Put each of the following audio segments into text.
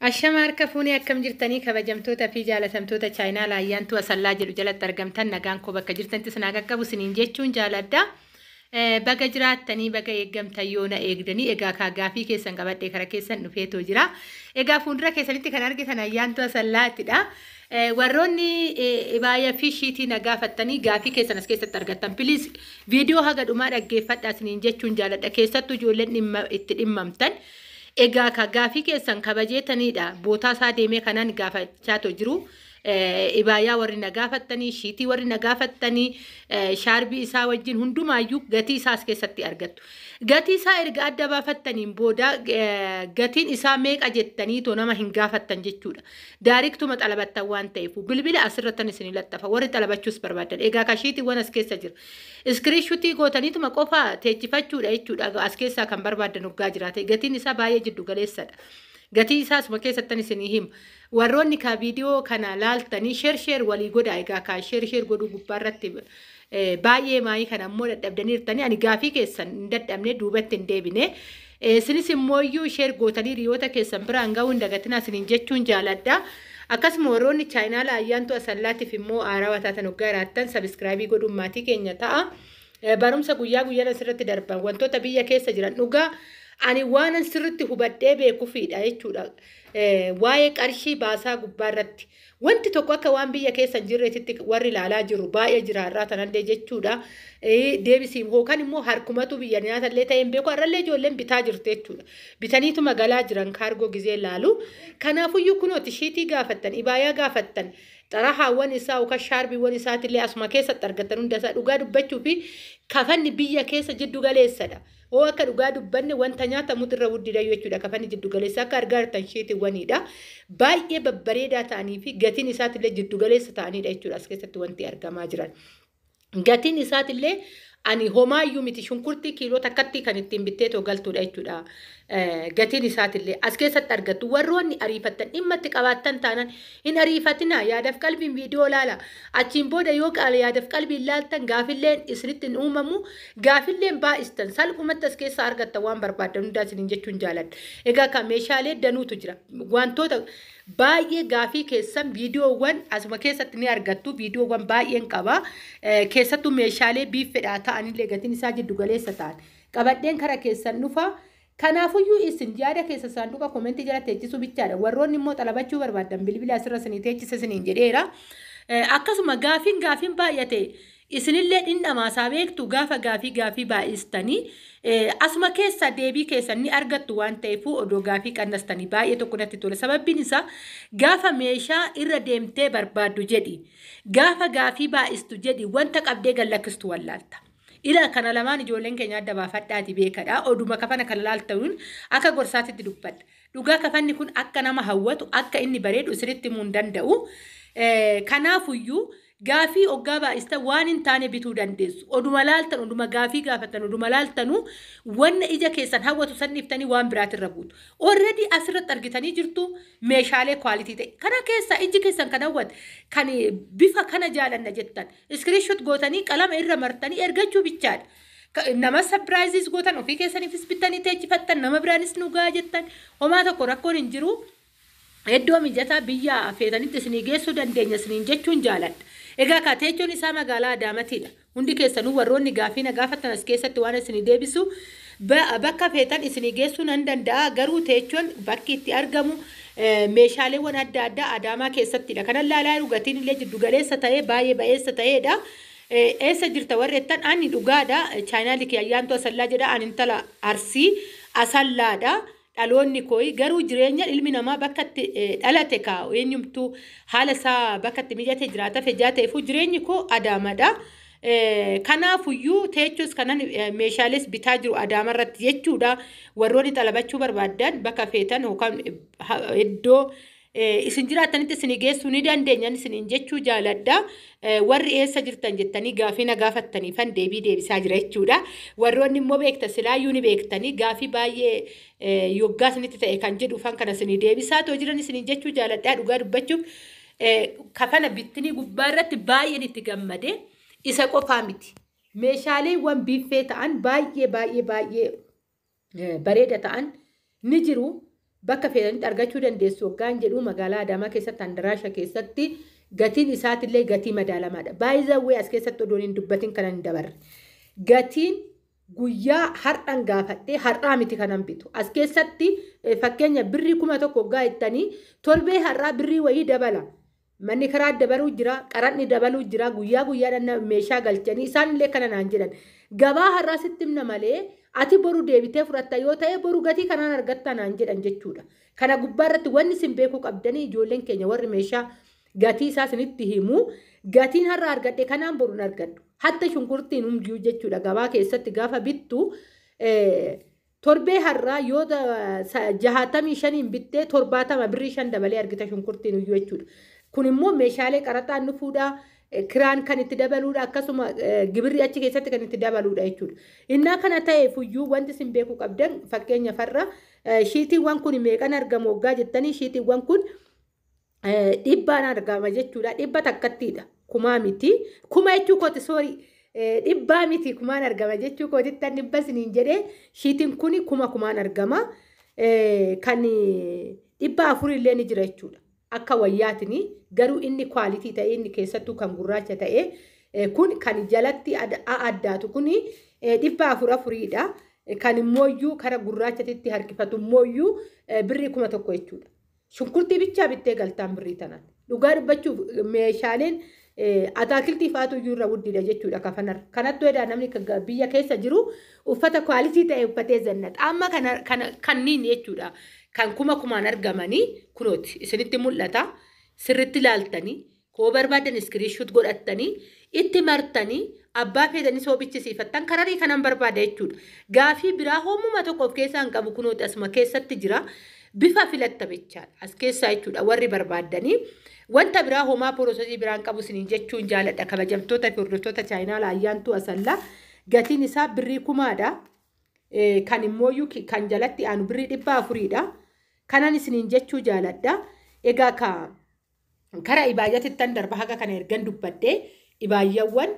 Ashamaar kafuuni akkam jirtanii kabajamtoota fi jaalatamtoota chaayinaa laayyaantu asallaa jedhu jalatti argamtan nagaan koo bakka jirtantti sinaa qaqqabu siniin jechuun jaaladha. Baga jiraattanii baga eeggamtan yoona eegdanii egaa kaagaafii keessan qabadhee kara keessan dhufeetoo jira. Egaa fuuldura keessanitti kan argitan ayyaantu asallaatidha. Warroonni baay'ee fi shiitii nagaafattanii gaafii keessan as keessatti argattan please viidiyoo haga dhumaa dhaggeeffadhaa siniin jechuun jaaladha. Keessattuu ijoolleen itti dhimmamtan. Egaa kaagaafii keessan kabajeetanidha. Bootaa isaa deemee kanaan gaafachaa jiru. Ibaayaa warri nagaafattanii, shiitii warri nagaafattanii, shaarbii isaa wajjin hundumaayyuu gatii isaas keessatti argattu. Gatii isaa erga adda baafattaniin booda gatiin isaa meeqa jettanii too nama hin gaafattan jechuudha. Daariktuma xalabattan waan ta'eef bilbila asirrattan isin laxxafa warri xalabachuus barbaadan. Egaa kashiitiiwwan as keessa jira. Iskiriishuutii gootaniituma qofa teechifachuudha jechuudha. As keessaa kan barbaadan hoggaa jiraate. Gatiin isaa baay'ee jiddu galeessadha. Gatii isaasuma keessattan isinii hima. Warroonni ka viidiyoo kana laaltanii sheer walii godhaa. Egaa ka sheer godhuu gubbaarratti baay'ee maayii kana ammoo dadhabdaniirtanii ani gaafii keessan hin dadhabne duubatti hin deebine. Isinis immooyyuu sheer gootanii riyoota keessan biraan ga'uu hin dagatinaa isiniin jechuun jaaladha. Akkasuma warroonni chaayinaa ayyaantu asallaatiif immoo aarawaa taatan hoggaa jiraattan sabiskiraabii godhuun maatii keenya ta'a. Barumsa guyyaa guyyaan asirratti darban wantoota biyya keessa jiran dhugaa ani waan asirratti hubadhee beekuufidha jechuudha. Waa'ee qarshii baasaa gubbaarratti wanti tokko akka waan biyya keessa hin jirreetitti warri ilaalaa jiru baay'ee jiraarraa tanallee jechuudha. Deebisiin hookaan immoo harkumatu biyya nyaatallee ta'een beeku har'allee ijoolleen bitaa jirti jechuudha. Bitaniitu magaalaa jiran kaargoo gizee laalu. Kanaafuyyuu kunooti shiitii gaafattan, ibaayaa gaafattan. Xarahaawwan isaa yookaan shaarbiiwwan isaatillee asuma keessatti argatan hundasaa dhugaa dubbachuu fi kafanni biyya keessa jiddu galeessadha. Oo akka dhugaa dubbanne wanta nyaatamutu irra guddida jechuudha. Kafanni jiddu galeessa akka argaa jirtan shiitiiwwanidha. Baay'ee babbareedaa ta'anii fi gatiin isaatillee jiddu galeessa ta'anidha jechuudha. As keessatti wanti argamaa jiran. Gatiin isaatillee ani homaayyuu miti shunkurtii kiiloo takkatti kan ittiin bittee galtuudha jechuudha. Gatiin isaatillee as keessatti argattu warroonni ariifattan dhimma itti qabaattan taanaan hin ariifatinaa yaadaaf qalbiin viidiyoo laala achiin booda yoo yaadaaf qalbiin laaltan gaafilleen isinitti hin uumamu gaafilleen baay'istan salphumatti as keessa argattan waan barbaadan hundaa isiniin jechuun jaaladha. Egaa kan meeshaalee danuutu jira wantoota baay'ee gaafii keessan viidiyoowwan asuma keessatti ni argattu viidiyoowwan baay'een qaba keessattuu meeshaalee biiffedhaa ta'anillee gatiin isaa jiddu galeessa ta'an qabadheen kara keessan dhufa. Kanaafuyyuu isin yaada keessa saanduqa komentii jala teechisuu bichaadha. Warroonni immoo xalabachuu barbaadan bilbila asirra isinii teechisa isiniin jedheera. Akkasuma gaafiin baay'ate isinillee dhinnamaasaa beektu gaafa gaafii baay'istanii asuma keessa deebii keessan ni argattu waan ta'eef odoo gaafii qannastanii baay'ee tokko natti tola. Sababbiin isaa gaafa meeshaa irra deemtee barbaaddu jedhi gaafa gaafii baay'istu jedhi wanta qabdee gallakkistu wallaalta. Ila kana lamaan ijoolleen keenya adda baafadhaati beekadha. Oduma kafana kan laalta'uun akka gorsaatitti dubbadha. Dhugaa kafanni kun akka nama hawwatu akka inni bareedu isinitti himuu hin danda'u. Kanaafuyyuu gaafii hoggaa baay'istan waan hin taane bituu dandeessu. Oduma laaltan, oduma gaafii gaafatan, oduma laaltanuu wanna ija keessan hawwatu sanniiftanii waan biraatirra buutu. Already asirratti argitanii jirtu meeshaalee kwaalitii ta'e. Kana keessa iji keessan kan hawwate kan bifa kana jaalanna jettan. Iskiriishoot gootanii qalama irra martanii ergachuu bichaadha. Nama sabiraayizis gootan ofii keessaniifis bittanii teechifattan nama biraanis nugaa jettan homaa tokko rakkoon hin jiru. Iddoo mijataa biyya feetanitti isinii geessuu dandeenya isiniin jechuun jaaladha. Egaa kaateechoon isaa magaalaa Adaamaatiidha. Hundi keessanuu warroonni gaafii nagaafatan as keessatti waan isinii deebisu bakka feetan isinii geessuu nan danda'a. Garuu teechoon bakki itti argamu meeshaaleewwan adda addaa Adaamaa keessattidha. Kanan laalaa dhugaatiin illee jiddu galeessa ta'ee baay'ee ba'eessa ta'eedha. Eessa jirta warreettan ani dhugaadha. Chaayinaalii ayyaantu asallaa jedha ani intala Arsii asallaadha. Dhaloonni kooyi garuu jireenya ilmi namaa bakka itti dhalate kaa'u eenyumtuu haala isaa bakka itti mijate jiraata fejaa ta'eefuu jireenyi koo Adaamadha. Kanaafuyyuu teechos kanan meeshaalees bitaa jiru Adaamarratti jechuudha. Warroonni xalabachuu barbaadan bakka feetan yookaan iddoo isin jiraatanitti isinii geessuu ni dandeenyan isiniin jechuu jaaladha. Warri eessa jirtan jettanii gaafii nagaafattaniifan deebii deebisaa jira jechuudha. Warroonni immoo beektan silaayyuu ni beektanii gaafii baay'ee yoggaa isinitti ta'e kan jedhuufan kana isinii deebisaa too jiran isiniin jechuu jaaladha. Dhugaa dubbachuuf kafana bittinii gubbaarratti baay'een itti gammade isa qofaa miti. Meeshaaleewwan biiffee ta'an baay'ee bareeda ta'an ni jiru. bakka fe'anii argachuu dandeessu hoggaan jedhu magaalaa Adaamaa keessatti handaraasha keessatti gatiin isaatillee gatii madaalamaadha. Baay'ee as keessatti odoon hin dubbatin kana hin dabarre. Gatiin guyyaa har'aan gaafadhee har'aa miti kanan bitu. As keessatti fakkeenya birrii 1000 hoggaa ittanii torbee har'aa birrii wayii dabala. Manni karaa dabaluu jira, qaranni dabaluu jira, guyyaa guyyaadhaan meeshaa galchanii isaanillee kana naan jedhan. Gabaa har'aa sitti himna malee ati boru deebitee fudhatta yoo ta'e boru gatii kanaan argatta naan jedhan jechuudha. Kana gubbaarratti wanni isin beekuu qabdanii ijoolleen keenya warri meeshaa gatii isaa isinitti himu gatiin har'a argadhe kanaan boru argadhu. Hatta shunkurtiin hunduu jechuudha gabaa keessatti gaafa bittu torbee har'aa yoo 65 bittee 70 birrii 5 dabalee argita shunkurtiin hunduu jechuudha. Kun immoo meeshaalee qaraxaan dhufuudha. Kiraan kan itti dabaluudha akkasuma gibirri achi keessatti kan itti dabaluudha jechuudha. Innaa kana ta'eef iyyuu wanti isin beekuu qabdan fakkeenya farra shiitiiwwan kun meeqan argamu hoggaa jettanii shiitiiwwan kun dhibbaan argama jechuudha. Dhibba takkattiidha. Kumaa miti. Kuma jechuu kooti soorii. Dhibbaa miti kumaan argama jechuu kootittan dhibba isiniin jedhee shiitiin kun kumaan argama. Kan 400 illee ni jira jechuudha. Akka wayyaatini garuu inni kwaalitii ta'e inni keessattuu kan gurraacha ta'e kun kan jalatti addaatu kun 400dha. Kan immoo kara gurraachatitti harkifatu immoo birrii 1000 jechuudha. Shunkurtii bichaa bittee galtaan birrii tanaan. Dhugaa dubbachuuf meeshaaleen ataakiltii faatu iyyuu irra guddiidha jechuudha kafanar. Kanattuu edaa namni biyya keessa jiru uffata kwaalitii ta'e uffatee zannata. Amma kanniin jechuudha. Kan kumaan argamanii kunooti isinitti mul'ata sirritti ilaaltanii koo barbaadan iskiriishuut godhattanii itti martanii abbaa feetanii soobichisiifattan kararii kanan barbaada jechuudha. Gaafii biraa hoomuma tokko of keessaa hin qabu kunooti asuma keessatti jira bifa filatta bichaadha as keessaa jechuudha warri barbaadanii wanta biraa hoomaa poroosesii biraan qabu isiniin jechuun jaaladha kabajamtoota fi hordoftoota chaayinaa Ayyaantuu Asallaa gatiin isaa birrii 1000dha. Kan immoo kan jalatti aanu birrii 400dha. Kanan isiniin jechuu jaaladha. Egaa kara ibaayyaatittan darba haga kana ergan dubbadhee ibaayyaawwan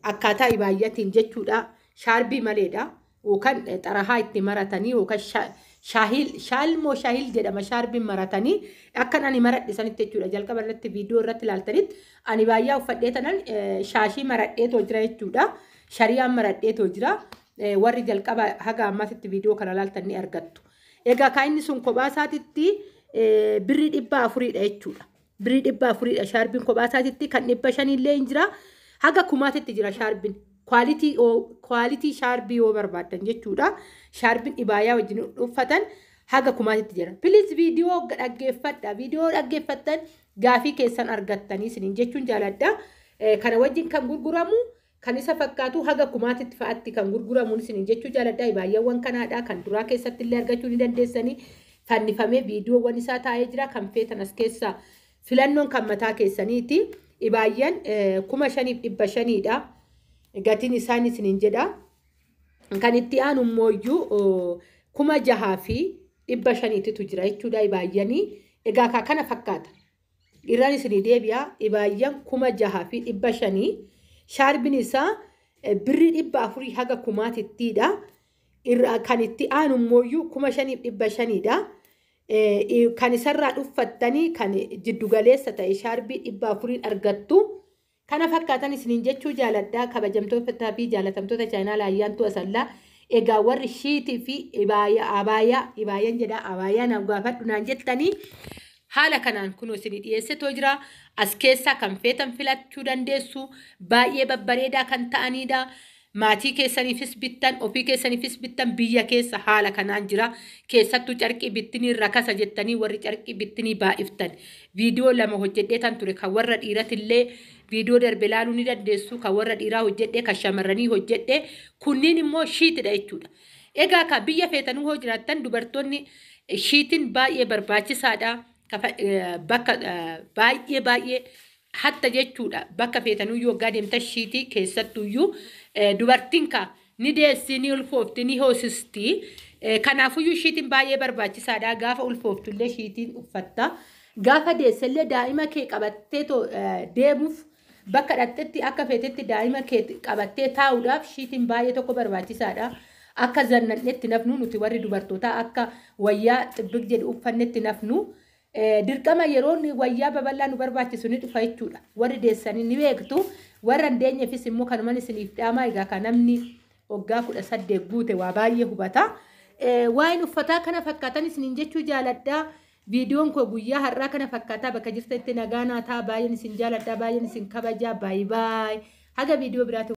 akkaataa ibaayyatiin jechuudha shaarbii maleedha yookaan xarahaa itti maratanii yookaan shaahil jedhama shaarbiin maratanii akkan ani maradhisanitti jechuudha jalqaba irratti viidiyoo irratti ilaaltanitti ani baay'ee uffadhee tanan shaashii maradheetoo jira jechuudha shariyaan maradheetoo jira warri jalqaba haga ammasitti viidiyoo kana ilaaltan ni argattu. Egaa kan inni sun kophaa isaatitti birrii 400dha jechuudha. Birrii 400dha shaarbiin kophaa isaatitti kan 500 illee hin jira. Haga 1000tti jira shaarbiin. Quality shaarbii yoo barbaadan jechuudha. Shaarbiin ibaayaa wajjin uffatan haga 1000tti jira. Please viidiyoo dhaggeeffadha. Viidiyoo dhaggeeffattan gaafii keessan argattanii isiniin jechuun jaaladha. Kana wajjin kan gurguramu kan isa fakkaatu haga 1000tti fa'aatti kan gurguramuun isiniin jechuu jaaladha. Ibaayyaawwan kanaadha kan duraa keessatti illee argachuu ni dandeessanii fannifamee viidiyoowwan isaa taa'ee jira kan feetan as keessaa filannoon kan mataa keessaniiti. Ibaayyaan 5500dha. Gatiin isaan isiniin jedha. Kan itti aanu immoo 6500tu jira jechuudha ibaayyanii. Egaa kana fakkaata. Irraan isinii deebi'a ibaayyaan 6500 shaarbiin isaa birrii 400 haga 1000ttidha. Kan itti aanu immoo 5500dha. Kan isarraa dhuffattanii kan jiddugaleessa ta'e shaarbii 400 argattu. Kana fakkaatan isiniin jechuu jaaladha kabajamtoota fi jaalatamtoota chaayinaa Ayyaantuu Asallaa. Egaa warri shiitii fi ibaayaan jedha abaayaan gaafadhu naan jettanii haala kanaan kunoo isinii dhiyeessitoo jira. As keessaa kan feetan filachuu dandeessu baay'ee babbareedaa kan ta'anidha. Maatii keessaniifis bittan ofii keessaniifis bittan biyya keessa haala kanaan jira. Keessattuu carqii bittinii rakasa jettanii warri carqii bittinii baay'iftan viidiyoo 2 hojjedhee tan ture kan warra dhiiratillee viidiyoo darbe ilaaluu ni dandeessu kan warra dhiiraa hojjedhee kan shamarranii hojjedhee kunniin immoo shiitidha jechuudha. Egaa kan biyya feetanuu hoo jiraattan dubartoonni shiitiin baay'ee barbaachisaadha. Bakka baay'ee hatta jechuudha bakka feetanuu yoo gaademta shiitii keessattuyyuu dubartiin ni deessi ni ulfoofti ni hoosisti. Kanaafuyyuu shiitiin baay'ee barbaachisaadha. Gaafa ulfooftullee shiitiin uffatta. Gaafa deessellee daa'ima kee qabattee deemuuf bakka dhaqxetti akka feetetti daa'ima kee qabattee taa'uudhaaf shiitiin baay'ee tokko barbaachisaadha. akka zannannetti nafnu nuti warri dubartoota akka wayyaa xibbig jedhu uffannetti nafnu dirqama yeroon wayyaa babal'aa nu barbaachisu ni dhufa jechuudha. Warri deessanii ni beektu warra ndeenyeefis immoo kanuman isiniif dhaamaa egaa kan namni waggaa 18 guute waa baay'ee hubata. Waa'een uffataa kana fakkaatan isiniin jechuu jaaladhaa. Viidiyoon koo guyyaa har'aa kana fakkaataa bakka jirtanitti nagaa naa ta'a. Baay'een isin jaaladhaa, baay'een isin kabajaa. Baay baay. Haga viidiyoo biraatti